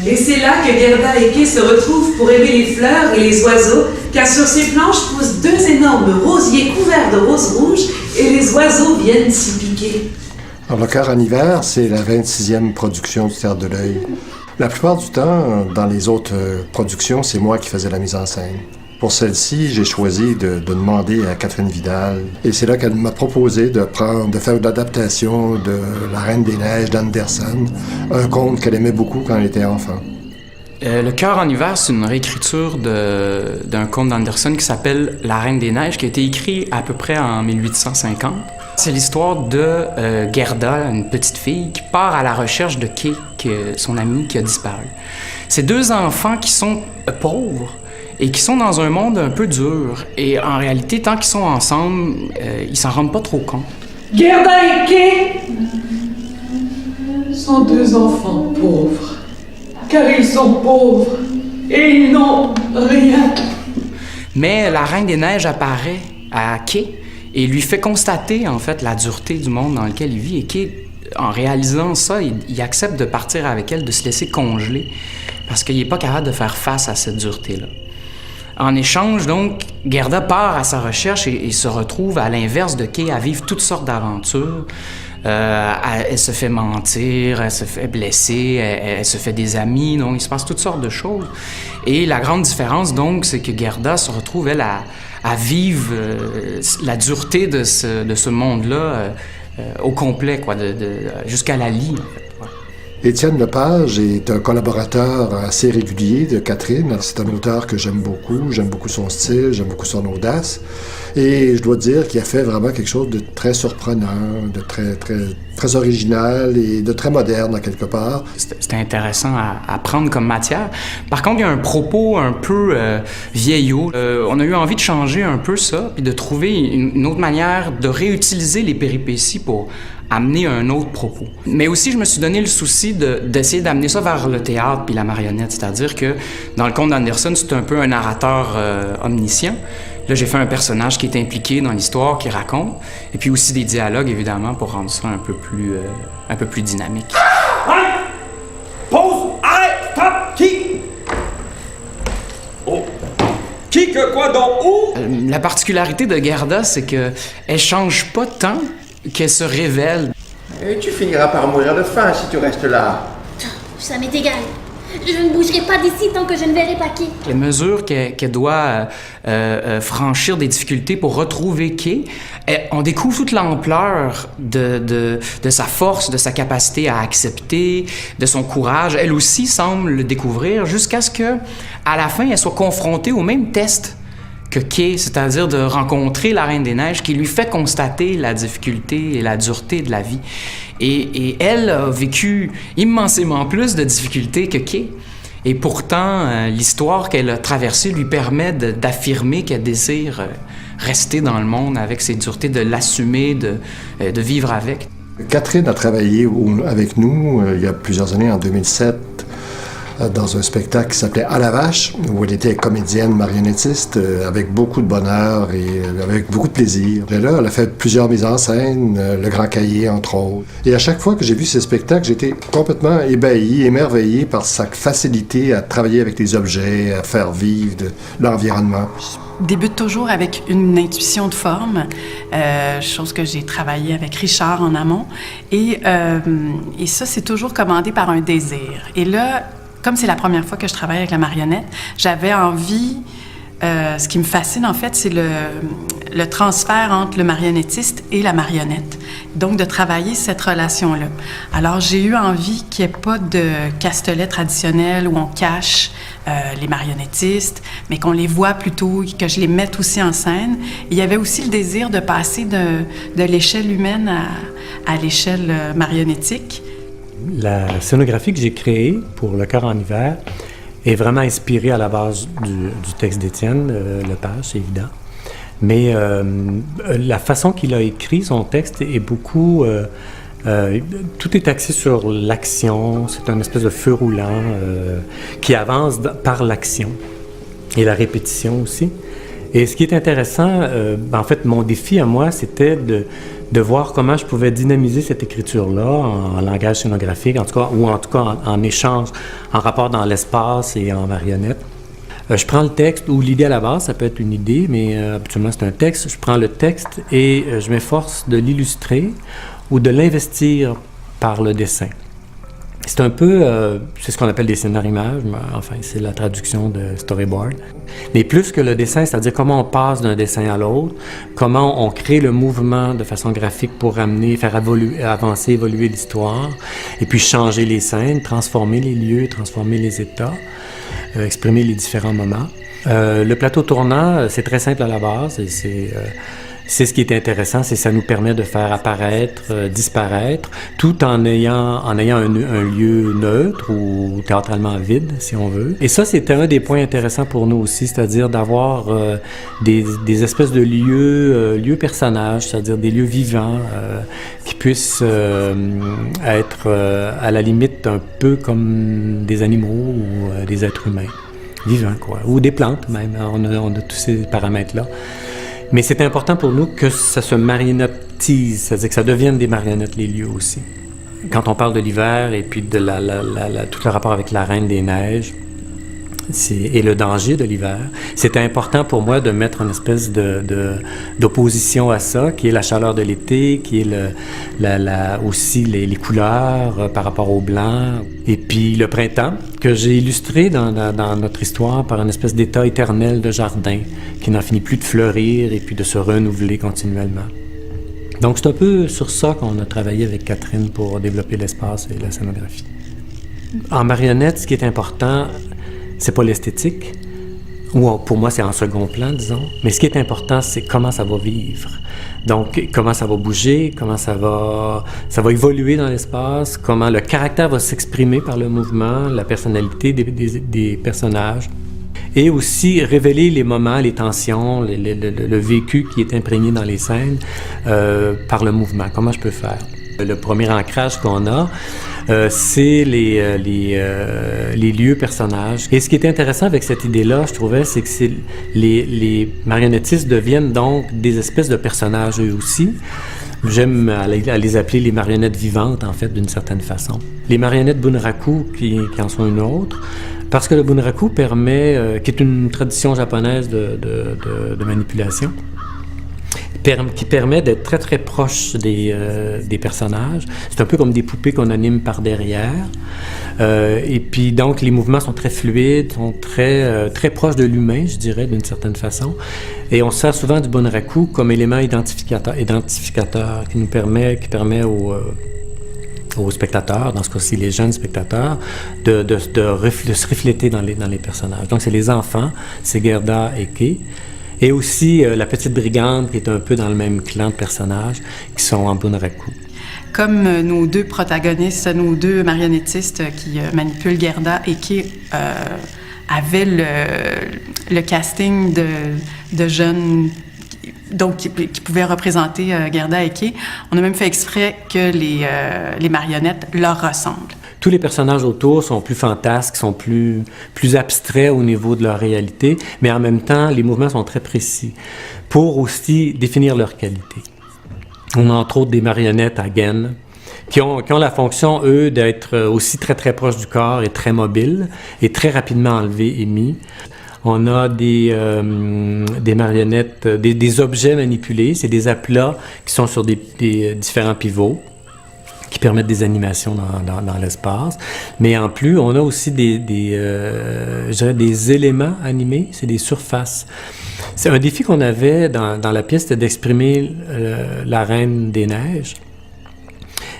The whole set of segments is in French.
Et c'est là que Gerda et Kay se retrouvent pour aimer les fleurs et les oiseaux, car sur ces planches poussent deux énormes rosiers couverts de roses rouges et les oiseaux viennent s'y piquer. Alors, Le cœur en hiver, c'est la 26e production du Théâtre de l'Œil. La plupart du temps, dans les autres productions, c'est moi qui faisais la mise en scène. Pour celle-ci, j'ai choisi de demander à Catherine Vidal. Et c'est là qu'elle m'a proposé de faire une adaptation de La Reine des Neiges d'Andersen, un conte qu'elle aimait beaucoup quand elle était enfant. Le cœur en hiver, c'est une réécriture d'un conte d'Andersen qui s'appelle La Reine des Neiges, qui a été écrit à peu près en 1850. C'est l'histoire de Gerda, une petite fille, qui part à la recherche de Kay, son amie qui a disparu. C'est deux enfants qui sont pauvres et qui sont dans un monde un peu dur. Et en réalité, tant qu'ils sont ensemble, ils s'en rendent pas trop compte. Gerda et Kay sont deux enfants pauvres, car ils sont pauvres et ils n'ont rien. Mais la Reine des Neiges apparaît à Kay et lui fait constater, en fait, la dureté du monde dans lequel il vit. Et Kay, en réalisant ça, il accepte de partir avec elle, de se laisser congeler, parce qu'il n'est pas capable de faire face à cette dureté-là. En échange, donc, Gerda part à sa recherche et se retrouve, à l'inverse de Kay, à vivre toutes sortes d'aventures. Elle se fait mentir, elle se fait blesser, elle se fait des amis, donc il se passe toutes sortes de choses. Et la grande différence, donc, c'est que Gerda se retrouve, elle, à vivre la dureté de ce monde-là au complet, quoi, jusqu'à la lie, en fait. Étienne Lepage est un collaborateur assez régulier de Catherine. C'est un auteur que j'aime beaucoup son style, j'aime beaucoup son audace. Et je dois dire qu'il a fait vraiment quelque chose de très surprenant, de très original et de très moderne, à quelque part. C'était intéressant à prendre comme matière. Par contre, il y a un propos un peu vieillot. On a eu envie de changer un peu ça, puis de trouver une autre manière de réutiliser les péripéties pour amener un autre propos. Mais aussi, je me suis donné le souci d'essayer d'amener ça vers le théâtre puis la marionnette. C'est-à-dire que dans le conte d'Andersen, c'est un peu un narrateur omniscient. Là, j'ai fait un personnage qui est impliqué dans l'histoire, qui raconte, et puis aussi des dialogues, évidemment, pour rendre ça un peu plus dynamique. Arrête! Pause! Arrête! Stop! Qui? Oh! Qui que quoi donc où? La particularité de Gerda, c'est que elle change pas tant qu'elle se révèle. Et tu finiras par mourir de faim si tu restes là. Ça m'est égal. Je ne bougerai pas d'ici tant que je ne verrai pas Kay. Les mesures qu'elle doit franchir des difficultés pour retrouver Kay, on découvre toute l'ampleur de sa force, de sa capacité à accepter, de son courage. Elle aussi semble le découvrir jusqu'à ce que, à la fin, elle soit confrontée au même test que Kay, c'est-à-dire de rencontrer la Reine des Neiges qui lui fait constater la difficulté et la dureté de la vie. Et elle a vécu immensément plus de difficultés que Kay. Et pourtant, l'histoire qu'elle a traversée lui permet d'affirmer qu'elle désire rester dans le monde avec ses duretés, de l'assumer, de vivre avec. Catherine a travaillé avec nous il y a plusieurs années, en 2007, dans un spectacle qui s'appelait À la vache, où elle était comédienne marionnettiste avec beaucoup de bonheur et avec beaucoup de plaisir. Et là, elle a fait plusieurs mises en scène, Le Grand Cahier, entre autres. Et à chaque fois que j'ai vu ces spectacles, j'étais complètement ébahi, émerveillé par sa facilité à travailler avec les objets, à faire vivre l'environnement. Je débute toujours avec une intuition de forme, chose que j'ai travaillé avec Richard en amont. Et ça, c'est toujours commandé par un désir. Et là, comme c'est la première fois que je travaille avec la marionnette, j'avais envie... ce qui me fascine, en fait, c'est le transfert entre le marionnettiste et la marionnette. Donc, de travailler cette relation-là. Alors, j'ai eu envie qu'il n'y ait pas de castelet traditionnel où on cache les marionnettistes, mais qu'on les voit plutôt, que je les mette aussi en scène. Il y avait aussi le désir de passer de l'échelle humaine à l'échelle marionnettique. La scénographie que j'ai créée pour Le Cœur en hiver est vraiment inspirée à la base du texte d'Étienne Lepage, c'est évident. Mais la façon qu'il a écrit son texte est beaucoup... tout est axé sur l'action, c'est un espèce de feu roulant qui avance par l'action et la répétition aussi. Et ce qui est intéressant, en fait, mon défi à moi, c'était de voir comment je pouvais dynamiser cette écriture-là en langage scénographique, en tout cas, ou en tout cas en échange, en rapport dans l'espace et en marionnette. Je prends le texte, ou l'idée à la base, ça peut être une idée, mais habituellement c'est un texte. Je prends le texte et je m'efforce de l'illustrer ou de l'investir par le dessin. C'est un peu, c'est ce qu'on appelle des scénarios-images, enfin c'est la traduction de storyboard. Mais plus que le dessin, c'est-à-dire comment on passe d'un dessin à l'autre, comment on crée le mouvement de façon graphique pour faire avancer, évoluer l'histoire, et puis changer les scènes, transformer les lieux, transformer les états, exprimer les différents moments. Le plateau tournant, c'est très simple à la base, et c'est ce qui est intéressant, c'est que ça nous permet de faire apparaître, disparaître, tout en ayant un lieu neutre ou théâtralement vide, si on veut. Et ça, c'était un des points intéressants pour nous aussi, c'est-à-dire d'avoir des espèces de lieux personnages, c'est-à-dire des lieux vivants qui puissent être à la limite un peu comme des animaux ou des êtres humains, vivants, quoi, ou des plantes même. On a tous ces paramètres-là. Mais c'est important pour nous que ça se marionnettise, c'est-à-dire que ça devienne des marionnettes, les lieux aussi. Quand on parle de l'hiver et puis de tout le rapport avec la Reine des Neiges et le danger de l'hiver, c'était important pour moi de mettre une espèce d'opposition à ça, qui est la chaleur de l'été, qui est aussi les couleurs par rapport au blanc. Et puis le printemps, que j'ai illustré dans notre histoire par une espèce d'état éternel de jardin qui n'en finit plus de fleurir et puis de se renouveler continuellement. Donc c'est un peu sur ça qu'on a travaillé avec Catherine pour développer l'espace et la scénographie. En marionnette, ce qui est important, c'est pas l'esthétique, ou pour moi c'est en second plan, disons, mais ce qui est important, c'est comment ça va vivre. Donc, comment ça va bouger, comment ça va évoluer dans l'espace, comment le caractère va s'exprimer par le mouvement, la personnalité des personnages, et aussi révéler les moments, les tensions, le vécu qui est imprégné dans les scènes par le mouvement. Comment je peux faire? Le premier ancrage qu'on a, c'est les lieux personnages. Et ce qui était intéressant avec cette idée-là, je trouvais, c'est que les marionnettistes deviennent donc des espèces de personnages eux aussi. J'aime à les appeler les marionnettes vivantes, en fait, d'une certaine façon. Les marionnettes bunraku, qui en sont une autre, parce que le bunraku permet, qui est une tradition japonaise de manipulation, qui permet d'être très très proche des personnages. C'est un peu comme des poupées qu'on anime par derrière. Et puis donc les mouvements sont très fluides, sont très très proches de l'humain, je dirais, d'une certaine façon. Et on se sert souvent du bunraku comme élément identificateur qui permet aux spectateurs, dans ce cas-ci les jeunes spectateurs, de se refléter dans les personnages. Donc c'est les enfants, c'est Gerda et Kei. Et aussi la petite brigande qui est un peu dans le même clan de personnages qui sont en bunraku. Comme nos deux protagonistes, nos deux marionnettistes qui manipulent Gerda et qui avaient le casting de jeunes donc qui pouvaient représenter Gerda et Kei, on a même fait exprès que les marionnettes leur ressemblent. Tous les personnages autour sont plus fantasques, sont plus abstraits au niveau de leur réalité, mais en même temps, les mouvements sont très précis pour aussi définir leur qualité. On a entre autres des marionnettes à gaines qui ont la fonction, eux, d'être aussi très très proches du corps et très mobiles et très rapidement enlevés et mis. On a des marionnettes, des objets manipulés, c'est des aplats qui sont sur des différents pivots, qui permettent des animations dans l'espace. Mais en plus, on a aussi des éléments animés, c'est des surfaces. C'est un défi qu'on avait dans la pièce, c'était d'exprimer la Reine des Neiges.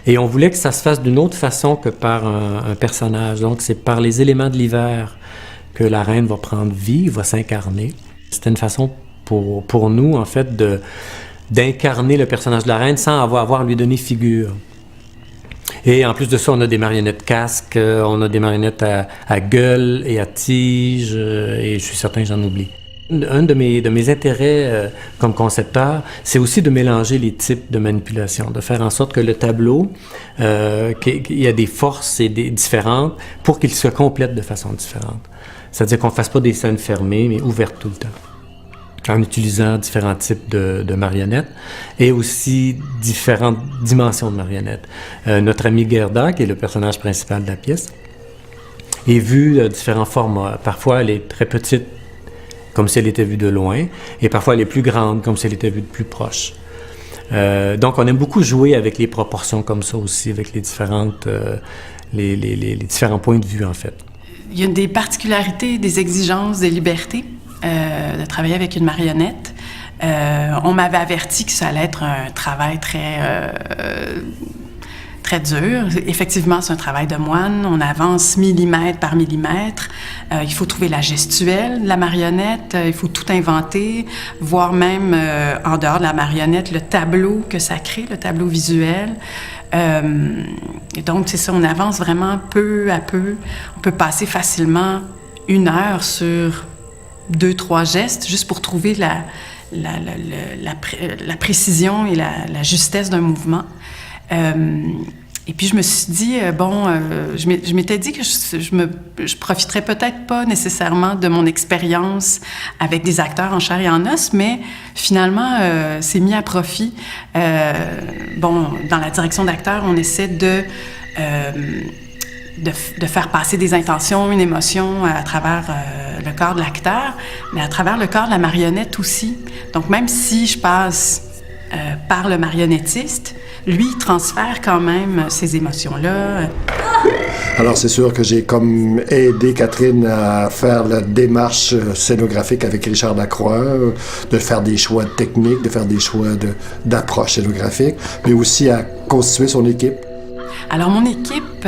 Et on voulait que ça se fasse d'une autre façon que par un personnage. Donc, c'est par les éléments de l'hiver que la Reine va prendre vie, va s'incarner. C'était une façon pour nous, en fait, d'incarner le personnage de la Reine sans avoir à lui donner figure. Et en plus de ça, on a des marionnettes casques, on a des marionnettes à gueule et à tige, et je suis certain que j'en oublie. Un de mes intérêts comme concepteur, c'est aussi de mélanger les types de manipulation, de faire en sorte que le tableau, qu'il y a des forces différentes pour qu'il se complète de façon différente. C'est-à-dire qu'on ne fasse pas des scènes fermées, mais ouvertes tout le temps. en utilisant différents types de marionnettes et aussi différentes dimensions de marionnettes. Notre amie Gerda, qui est le personnage principal de la pièce, est vue de différents formats. Parfois, elle est très petite, comme si elle était vue de loin, et parfois elle est plus grande, comme si elle était vue de plus proche. Donc, on aime beaucoup jouer avec les proportions comme ça aussi, avec les différentes, les différents points de vue, en fait. Il y a des particularités, des exigences, des libertés de travailler avec une marionnette. On m'avait averti que ça allait être un travail très dur. Effectivement, c'est un travail de moine. On avance millimètre par millimètre. Il faut trouver la gestuelle de la marionnette. Il faut tout inventer, voire même, en dehors de la marionnette, le tableau que ça crée, le tableau visuel. Et donc, c'est ça, on avance vraiment peu à peu. On peut passer facilement 1 heure sur 2-3 gestes, juste pour trouver la précision et la justesse d'un mouvement. Et puis, je me suis dit, je m'étais dit que je profiterais peut-être pas nécessairement de mon expérience avec des acteurs en chair et en os, mais finalement, c'est mis à profit. Dans la direction d'acteur, on essaie de faire passer des intentions, une émotion à travers le corps de l'acteur, mais à travers le corps de la marionnette aussi. Donc, même si je passe par le marionnettiste, lui, il transfère quand même ces émotions-là. Alors, c'est sûr que j'ai comme aidé Catherine à faire la démarche scénographique avec Richard Lacroix, de faire des choix techniques, de faire des choix d'approche scénographique, mais aussi à constituer son équipe. Alors, mon équipe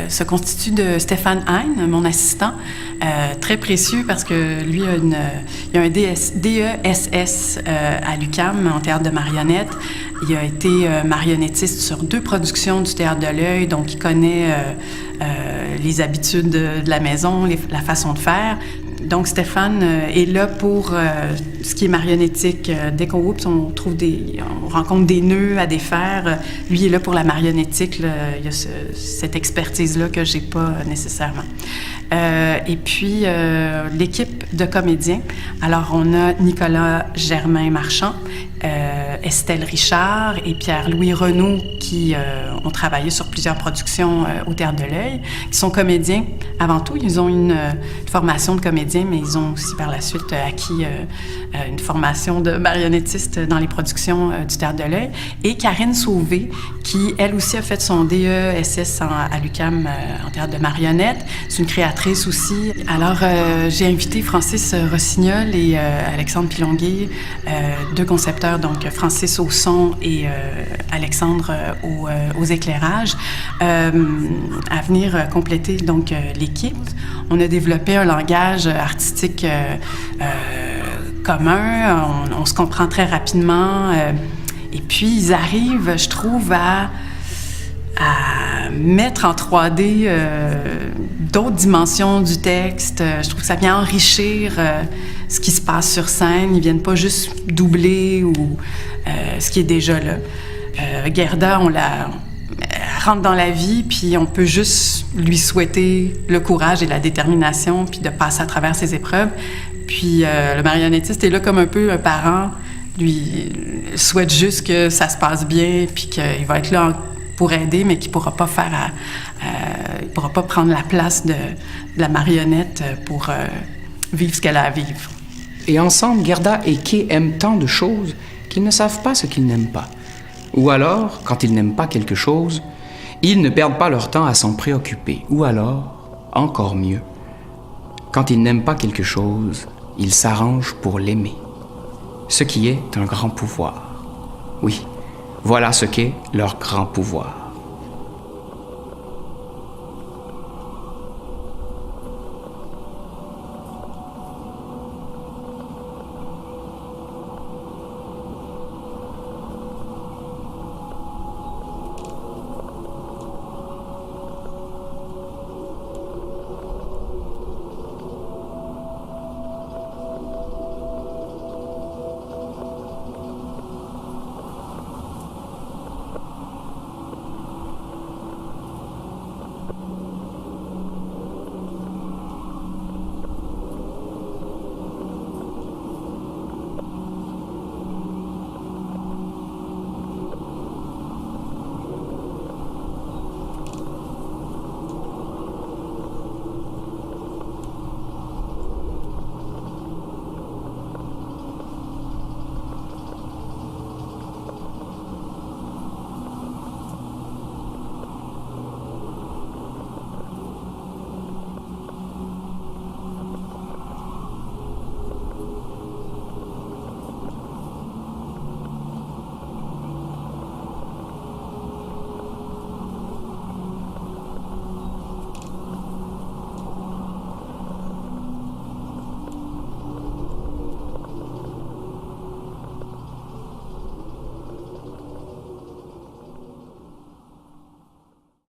se constitue de Stéphane Hein, mon assistant, très précieux parce que lui il a un DESS à l'UQAM en théâtre de marionnettes. Il a été marionnettiste sur 2 productions du Théâtre de l'Œil, donc il connaît les habitudes de la maison, la façon de faire. Donc, Stéphane est là pour ce qui est marionnettique. Dès qu'on on rencontre des nœuds à défaire, lui est là pour la marionnettique. Là, il y a cette expertise-là que j'ai pas nécessairement. Et puis, l'équipe de comédiens. Alors, on a Nicolas Germain-Marchand, Estelle Richard et Pierre-Louis Renaud qui ont travaillé sur plusieurs productions au Théâtre de l'Œil, qui sont comédiens. Avant tout, ils ont une formation de comédien, mais ils ont aussi par la suite acquis une formation de marionnettiste dans les productions du Théâtre de l'Œil. Et Karine Sauvé, qui, elle aussi, a fait son DESS à l'UQAM en théâtre de marionnettes. C'est une créatrice aussi. Alors, j'ai invité Francis Rossignol et Alexandre Pilonguet, 2 concepteurs, donc Francis au son et Alexandre aux éclairages, à venir compléter donc l'équipe. On a développé un langage artistique commun, on se comprend très rapidement, et puis ils arrivent, je trouve, à mettre en 3D d'autres dimensions du texte. Je trouve que ça vient enrichir ce qui se passe sur scène. Ils viennent pas juste doubler ou ce qui est déjà là. Gerda, elle rentre dans la vie, puis on peut juste lui souhaiter le courage et la détermination, puis de passer à travers ses épreuves. Puis le marionnettiste est là comme un peu un parent, lui souhaite juste que ça se passe bien, puis qu'il va être là pour aider, mais qu'il pourra pas il pourra pas prendre la place de la marionnette pour vivre ce qu'elle a à vivre. Et ensemble, Gerda et Kay aiment tant de choses qu'ils ne savent pas ce qu'ils n'aiment pas. Ou alors, quand ils n'aiment pas quelque chose, ils ne perdent pas leur temps à s'en préoccuper. Ou alors, encore mieux, quand ils n'aiment pas quelque chose, ils s'arrangent pour l'aimer. Ce qui est un grand pouvoir. Oui, voilà ce qu'est leur grand pouvoir.